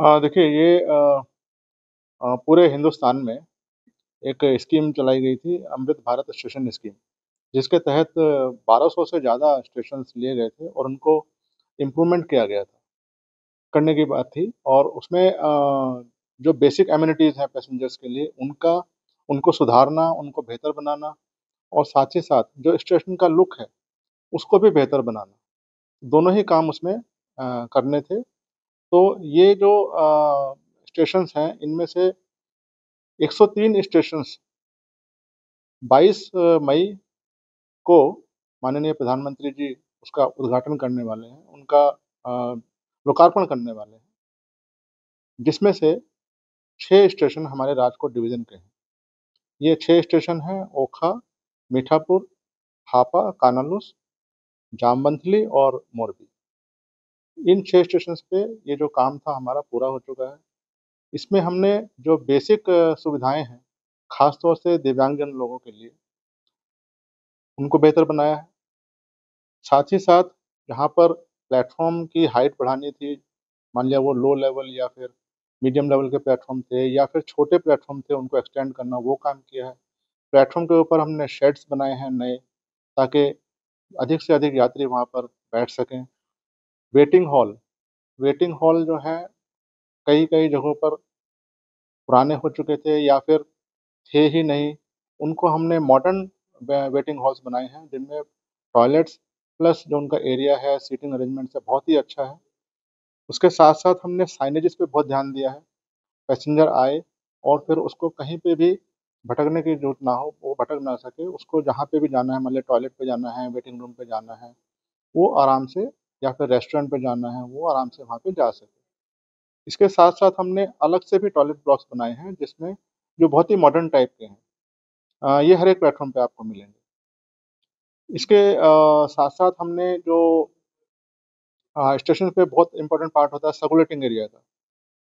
देखिए ये पूरे हिंदुस्तान में एक स्कीम चलाई गई थी अमृत भारत स्टेशन स्कीम, जिसके तहत 1200 से ज़्यादा स्टेशंस लिए गए थे और उनको इम्प्रूवमेंट किया गया था, करने की बात थी और उसमें जो बेसिक एमेनिटीज़ हैं पैसेंजर्स के लिए उनको सुधारना, उनको बेहतर बनाना और साथ ही साथ जो स्टेशन का लुक है, उसको भी बेहतर बनाना, दोनों ही काम उसमें करने थे। तो ये जो स्टेशंस हैं, इनमें से 103 स्टेशंस 22 मई को माननीय प्रधानमंत्री जी उसका उद्घाटन करने वाले हैं, उनका लोकार्पण करने वाले हैं, जिसमें से 6 स्टेशन हमारे राजकोट डिवीज़न के हैं। ये 6 स्टेशन हैं ओखा, मीठापुर, हापा, कानालूस, जामवंथली और मोरबी। इन 6 स्टेशंस पे ये जो काम था हमारा पूरा हो चुका है। इसमें हमने जो बेसिक सुविधाएँ हैं, ख़ास तौर से दिव्यांगजन लोगों के लिए, उनको बेहतर बनाया है। साथ ही साथ जहाँ पर प्लेटफ़ॉर्म की हाइट बढ़ानी थी, मान लिया वो लो लेवल या फिर मीडियम लेवल के प्लेटफ़ॉर्म थे या फिर छोटे प्लेटफ़ॉर्म थे, उनको एक्सटेंड करना, वो काम किया है। प्लेटफ़ॉर्म के ऊपर हमने शेड्स बनाए हैं नए, ताकि अधिक से अधिक यात्री वहाँ पर बैठ सकें। वेटिंग हॉल वेटिंग हॉल जो है, कई-कई जगहों पर पुराने हो चुके थे या फिर थे ही नहीं, उनको हमने मॉडर्न वेटिंग हॉल्स बनाए हैं, जिनमें टॉयलेट्स प्लस जो उनका एरिया है, सीटिंग अरेंजमेंट्स है, बहुत ही अच्छा है। उसके साथ-साथ हमने साइनेजेस पे बहुत ध्यान दिया है। पैसेंजर आए और फिर उसको कहीं पे भी भटकने की ज़रूरत ना हो, वो भटक ना सके। उसको जहाँ पे भी जाना है, मान लिया टॉयलेट पे जाना है, वेटिंग रूम पे जाना है, वो आराम से या फिर रेस्टोरेंट पे जाना है, वो आराम से वहाँ पे जा सके। इसके साथ-साथ हमने अलग से भी टॉयलेट ब्लॉक्स बनाए हैं, जिसमें जो बहुत ही मॉडर्न टाइप के हैं। ये हर एक प्लेटफ़ॉर्म पे आपको मिलेंगे। इसके साथ-साथ हमने जो स्टेशन पे बहुत इम्पोर्टेंट पार्ट होता है सर्कुलेटिंग एरिया का,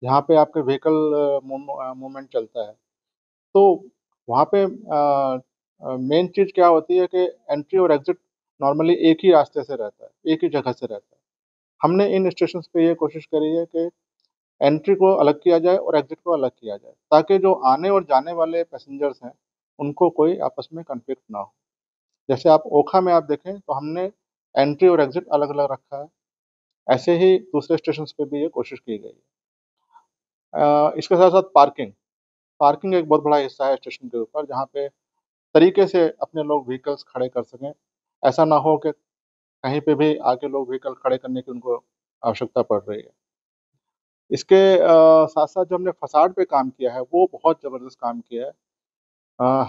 जहाँ पे आपके व्हीकल मूवमेंट चलता है। तो वहाँ पे मेन चीज़ क्या होती है कि एंट्री और एग्ज़िट नॉर्मली एक ही रास्ते से रहता है, एक ही जगह से रहता है। हमने इन स्टेशंस पे ये कोशिश करी है कि एंट्री को अलग किया जाए और एग्ज़िट को अलग किया जाए, ताकि जो आने और जाने वाले पैसेंजर्स हैं, उनको कोई आपस में कॉन्फ्लिक्ट ना हो। जैसे आप ओखा में आप देखें तो हमने एंट्री और एग्ज़िट अलग-अलग रखा है। ऐसे ही दूसरे स्टेशंस पे भी ये कोशिश की गई है। इसके साथ-साथ पार्किंग, पार्किंग एक बहुत बड़ा हिस्सा है स्टेशन के ऊपर, जहाँ पे तरीके से अपने लोग व्हीकल्स खड़े कर सकें। ऐसा ना हो कि कहीं पे भी आके लोग व्हीकल खड़े करने की उनको आवश्यकता पड़ रही है। इसके साथ-साथ जो हमने फ़साड पे काम किया है, वो बहुत ज़बरदस्त काम किया है।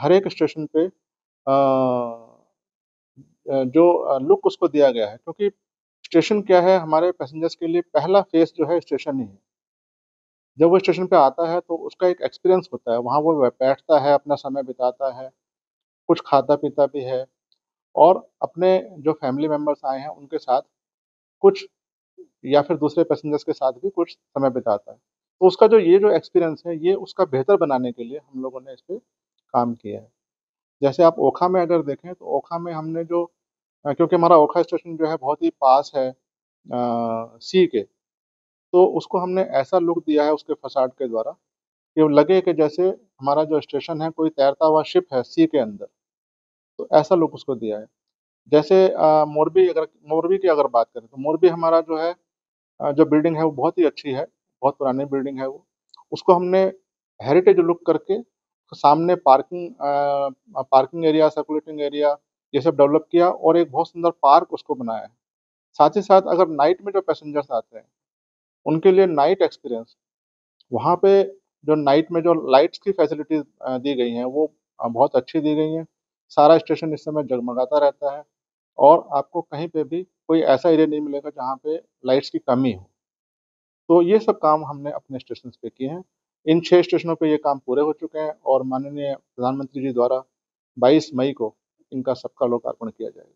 हर एक स्टेशन पे जो लुक उसको दिया गया है, क्योंकि स्टेशन क्या है, हमारे पैसेंजर्स के लिए पहला फ़ेस जो है स्टेशन ही है। जब वो स्टेशन पे आता है तो उसका एक एक्सपीरियंस होता है, वहाँ वो बैठता है, अपना समय बिताता है, कुछ खाता-पीता भी है और अपने जो फैमिली मेंबर्स आए हैं उनके साथ कुछ या फिर दूसरे पैसेंजर्स के साथ भी कुछ समय बिताता है। तो उसका जो ये जो एक्सपीरियंस है, ये उसका बेहतर बनाने के लिए हम लोगों ने इस पे काम किया है। जैसे आप ओखा में अगर देखें तो ओखा में हमने जो क्योंकि हमारा ओखा स्टेशन जो है बहुत ही पास है सी के, तो उसको हमने ऐसा लुक दिया है उसके फ़साड के द्वारा कि वो लगे कि जैसे हमारा जो स्टेशन है कोई तैरता हुआ शिप है सी के अंदर, तो ऐसा लुक उसको दिया है। जैसे मोरबी की अगर बात करें तो मोरबी हमारा जो है जो बिल्डिंग है वो बहुत ही अच्छी है, बहुत पुरानी बिल्डिंग है वो। उसको हमने हेरिटेज लुक करके सामने पार्किंग एरिया, सर्कुलेटिंग एरिया ये सब डेवलप किया और एक बहुत सुंदर पार्क उसको बनाया है। साथ ही साथ अगर नाइट में जो पैसेंजर्स आते हैं, उनके लिए नाइट एक्सपीरियंस वहाँ पे जो नाइट में जो लाइट्स की फैसिलिटीज़ दी गई हैं वो बहुत अच्छी दी गई हैं। सारा स्टेशन इस समय जगमगाता रहता है और आपको कहीं पे भी कोई ऐसा एरिया नहीं मिलेगा जहाँ पे लाइट्स की कमी हो। तो ये सब काम हमने अपने स्टेशंस पे किए हैं। इन 6 स्टेशनों पे ये काम पूरे हो चुके हैं और माननीय प्रधानमंत्री जी द्वारा 22 मई को इनका सबका लोकार्पण किया जाएगा।